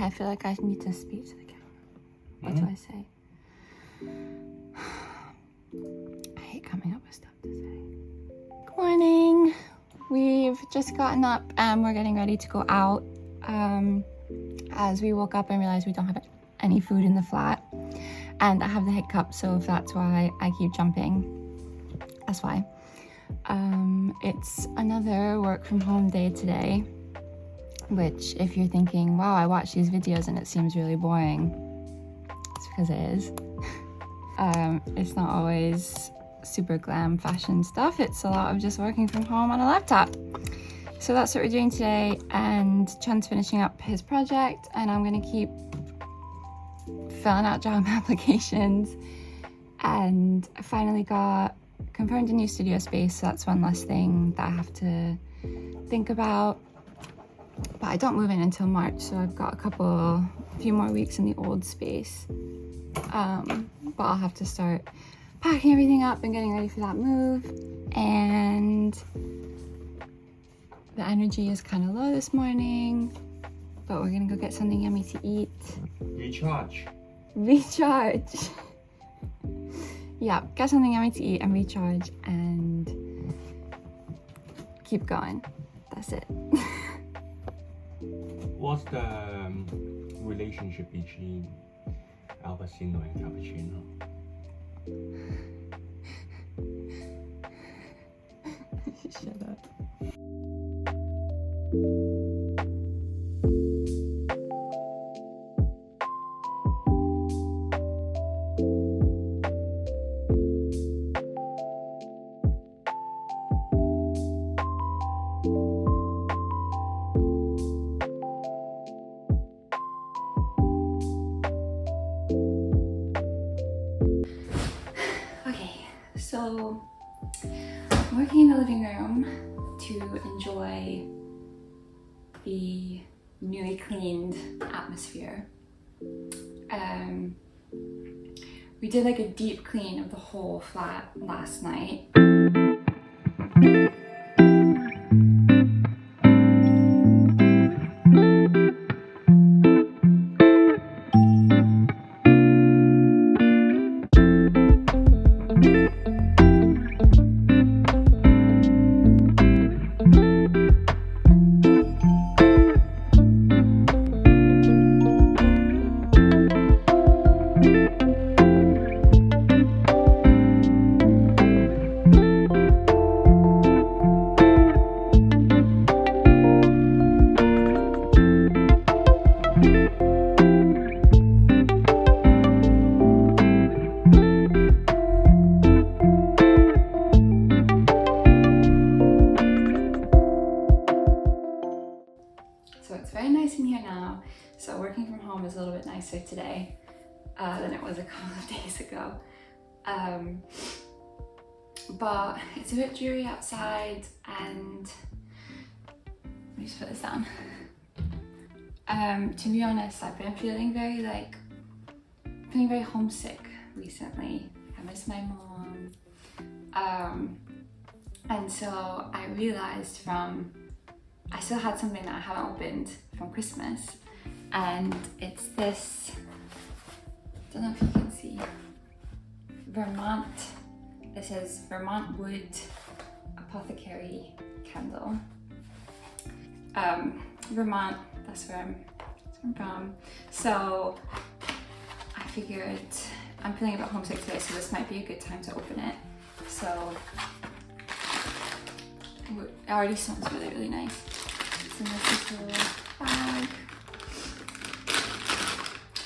Okay, I feel like I need to speak to the camera. What do I say? I hate coming up with stuff to say. Good morning. We've just gotten up and we're getting ready to go out. As we woke up and realized we don't have any food in the flat. And I have the hiccup, so if that's why I keep jumping, that's why. It's another work from home day today, which if you're thinking, wow, I watch these videos and it seems really boring, it's because it is. It's not always super glam fashion stuff, it's a lot of just working from home on a laptop. So that's what we're doing today, and Chun's finishing up his project and I'm gonna keep filling out job applications. And I finally got confirmed a new studio space, so that's one less thing that I have to think about. But I don't move in until March, so I've got a few more weeks in the old space. But I'll have to start packing everything up and getting ready for that move. And the energy is kind of low this morning, but we're gonna go get something yummy to eat. Recharge. Yeah, get something yummy to eat and recharge and keep going. That's it. What's the relationship between Al Pacino and Cappuccino? Shut up. So I'm working in the living room to enjoy the newly cleaned atmosphere. We did like a deep clean of the whole flat last night. So it's very nice in here now. So working from home is a little bit nicer today than it was a couple of days ago. But it's a bit dreary outside, and let me just put this down. To be honest, I've been feeling very homesick recently. I miss my mom. And so I realized I still had something that I haven't opened from Christmas, and it's this, I don't know if you can see, Vermont. This is Vermont Wood Apothecary candle. Vermont, that's where I'm from. So I figured I'm feeling a bit homesick today, so this might be a good time to open it. So it already smells really nice. It's in this little bag.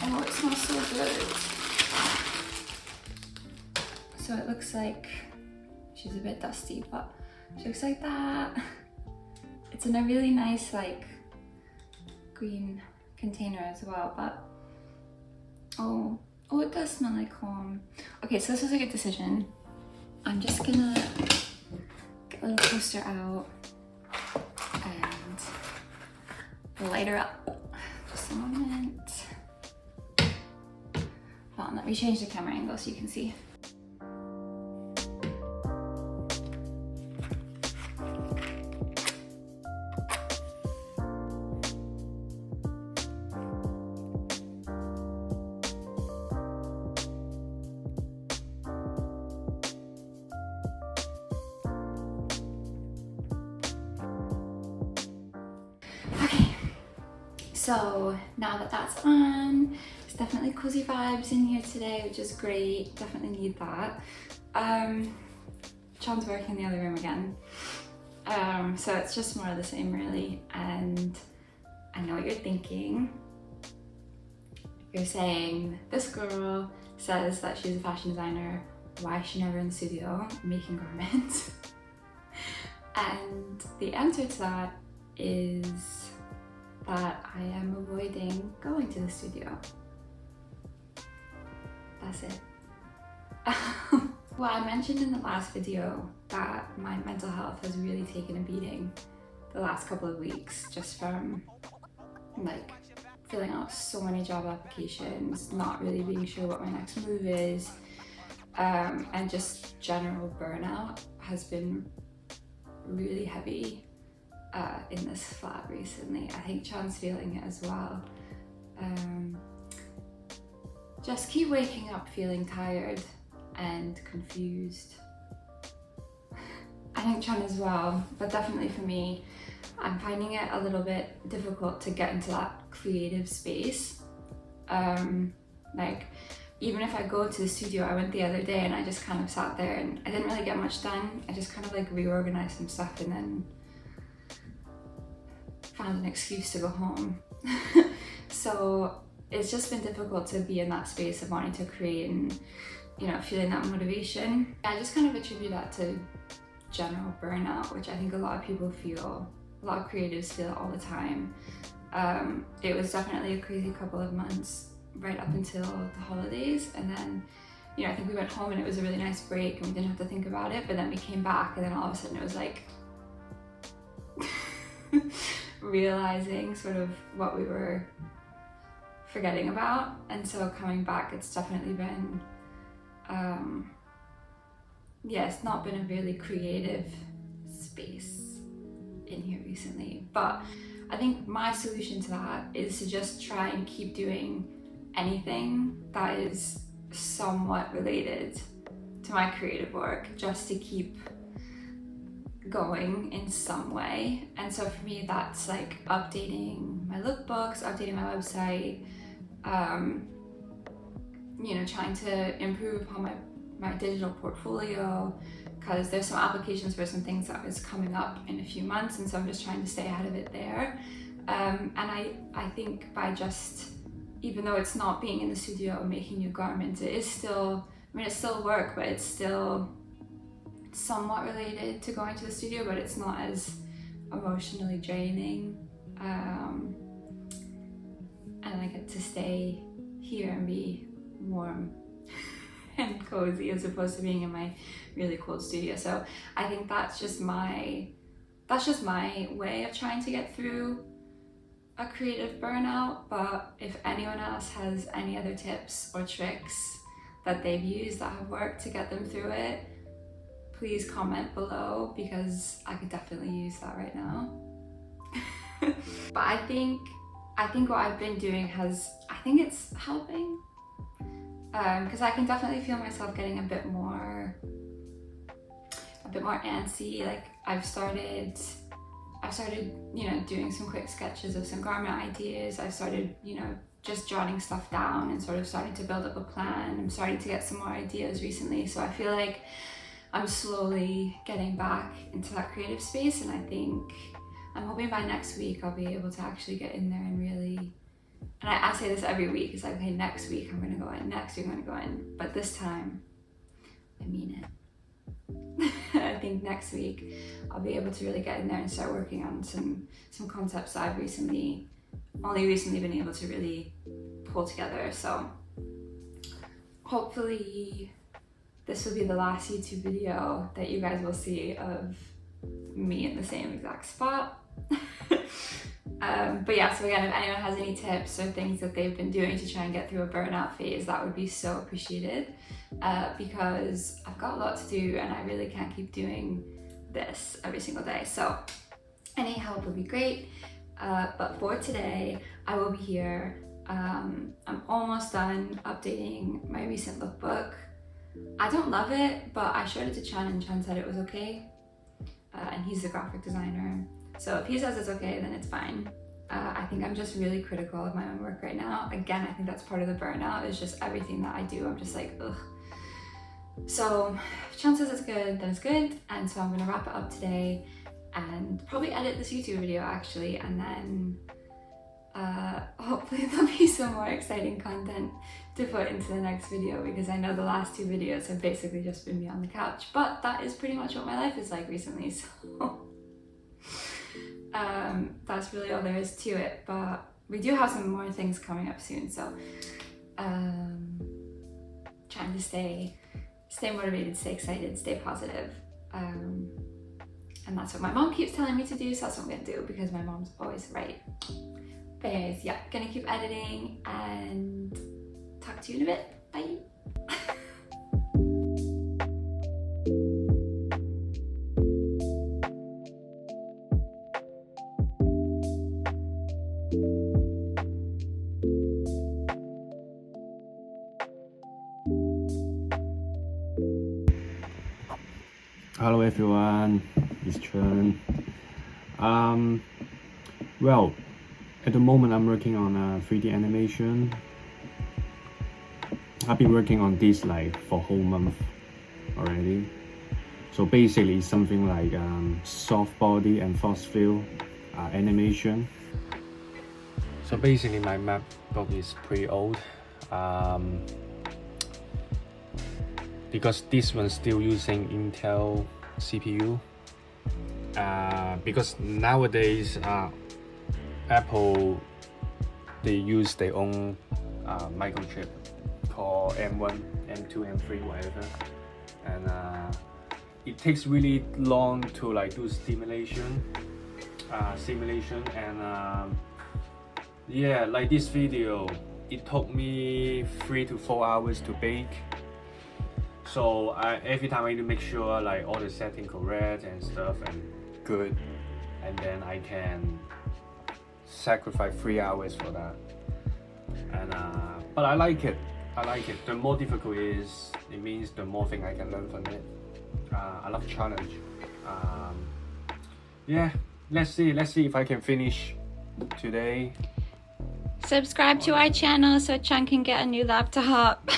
Oh, it smells so good. So it looks like, she's a bit dusty, but she looks like that. It's in a really nice like green container as well, but oh, it does smell like home. Okay, so this was a good decision. I'm just gonna get a little coaster out and light her up. Just a moment. Hold on, let me change the camera angle so you can see. So now that that's on, it's definitely cozy vibes in here today, which is great. Definitely need that. Chun's working in the other room again. So it's just more of the same really. And I know what you're thinking. You're saying, this girl says that she's a fashion designer. Why is she never in the studio making garments? And the answer to that is that I am avoiding going to the studio. That's it. Well, I mentioned in the last video that my mental health has really taken a beating the last couple of weeks, just from like filling out so many job applications, not really being sure what my next move is, and just general burnout has been really heavy in this flat recently. I think Chun's feeling it as well. Just keep waking up feeling tired and confused. I think Chun as well, but definitely for me, I'm finding it a little bit difficult to get into that creative space. Like, even if I go to the studio, I went the other day and I just kind of sat there and I didn't really get much done. I just kind of like reorganized some stuff and then found an excuse to go home. So it's just been difficult to be in that space of wanting to create and, you know, feeling that motivation. I just kind of attribute that to general burnout, which I think a lot of people feel, a lot of creatives feel all the time. It was definitely a crazy couple of months right up until the holidays, and then, you know, I think we went home and it was a really nice break and we didn't have to think about it, but then we came back and then all of a sudden it was like realizing sort of what we were forgetting about. And so coming back, it's definitely been yeah, it's not been a really creative space in here recently. But I think my solution to that is to just try and keep doing anything that is somewhat related to my creative work, just to keep going in some way. And so for me, that's like updating my lookbooks, updating my website, you know, trying to improve upon my digital portfolio, because there's some applications for some things that is coming up in a few months, and so I'm just trying to stay ahead of it there. And I think by just, even though it's not being in the studio making new garments, it is still, I mean, it's still work, but it's still somewhat related to going to the studio, but it's not as emotionally draining. And I get to stay here and be warm and cozy as opposed to being in my really cold studio. So I think that's just my way of trying to get through a creative burnout. But if anyone else has any other tips or tricks that they've used that have worked to get them through it, please comment below, because I could definitely use that right now. But I think what I've been doing I think it's helping, because I can definitely feel myself getting a bit more antsy. Like I've started, you know, doing some quick sketches of some garment ideas. I've started, you know, just jotting stuff down and sort of starting to build up a plan. I'm starting to get some more ideas recently. So I feel like I'm slowly getting back into that creative space, and I think I'm hoping by next week I'll be able to actually get in there and really, and I say this every week, it's like, okay, next week I'm gonna go in, next week I'm gonna go in, but this time, I mean it. I think next week I'll be able to really get in there and start working on some concepts that I've only recently been able to really pull together. So hopefully this will be the last YouTube video that you guys will see of me in the same exact spot. But yeah, so again, if anyone has any tips or things that they've been doing to try and get through a burnout phase, that would be so appreciated, because I've got a lot to do and I really can't keep doing this every single day. So any help would be great. But for today, I will be here. I'm almost done updating my recent lookbook. I don't love it, but I showed it to Chun and Chun said it was okay. And he's the graphic designer. So if he says it's okay, then it's fine. I think I'm just really critical of my own work right now. Again, I think that's part of the burnout, is just everything that I do, I'm just like, ugh. So if Chun says it's good, then it's good. And so I'm gonna wrap it up today and probably edit this YouTube video actually, and then hopefully there'll be some more exciting content to put into the next video, because I know the last 2 videos have basically just been me on the couch, but that is pretty much what my life is like recently, so that's really all there is to it. But we do have some more things coming up soon, so trying to stay motivated, stay excited, stay positive, and that's what my mom keeps telling me to do, so that's what I'm gonna do, because my mom's always right. But anyways, yeah, gonna keep editing and talk to you in a bit. Bye. Hello everyone, it's Chun. Well, at the moment I'm working on a 3D animation. I've been working on this like for a whole month already. So basically it's something like soft body and force field animation. So basically my MacBook is pretty old. Because this one's still using Intel CPU. Because nowadays Apple, they use their own microchip called M1, M2, M3, whatever, and it takes really long to like do simulation, and yeah, like this video, it took me 3 to 4 hours to bake. So every time I need to make sure like all the settings correct and stuff and good, and then I can sacrifice 3 hours for that. And but I like it. The more difficult it means the more thing I can learn from it. I love challenge. Yeah, let's see if I can finish today. Subscribe to our channel so Chun can get a new laptop.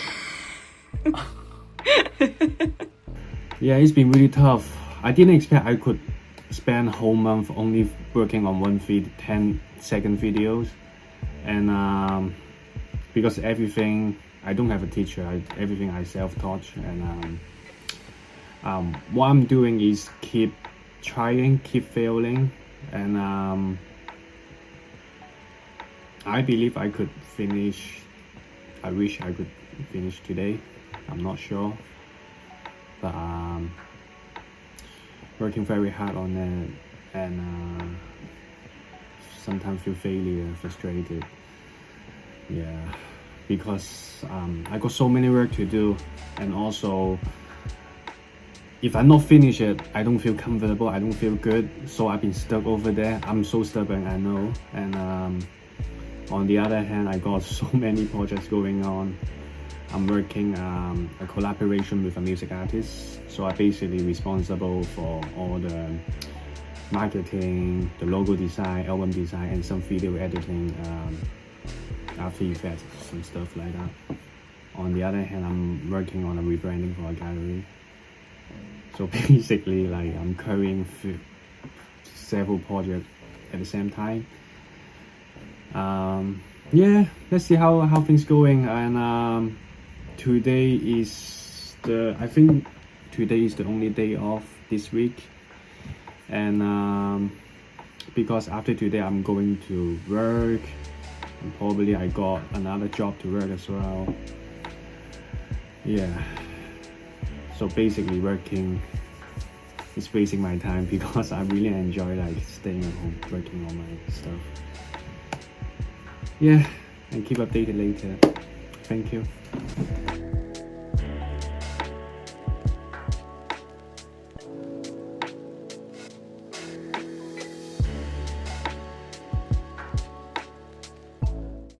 Yeah, it's been really tough. I didn't expect I could spend a whole month only working on one 10-second videos, and because everything, I don't have a teacher, everything I self-taught, and what I'm doing is keep trying, keep failing, and I believe I could finish. I wish I could finish today. I'm not sure, but working very hard on it, and sometimes feel failure, frustrated. Yeah, because I got so many work to do, and also if I not finish it, I don't feel comfortable, I don't feel good, so I've been stuck over there. I'm so stubborn, I know, and on the other hand, I got so many projects going on. I'm working a collaboration with a music artist, so I'm basically responsible for all the marketing, the logo design, album design, and some video editing, After Effects, some stuff like that. On the other hand, I'm working on a rebranding for a gallery. So basically, like I'm carrying several projects at the same time. Yeah, let's see how things going, and today is I think today is the only day off this week, and because after today I'm going to work, and probably I got another job to work as well. Yeah, so basically working is wasting my time because I really enjoy like staying at home working on my stuff. Yeah, and keep updated later. Thank you.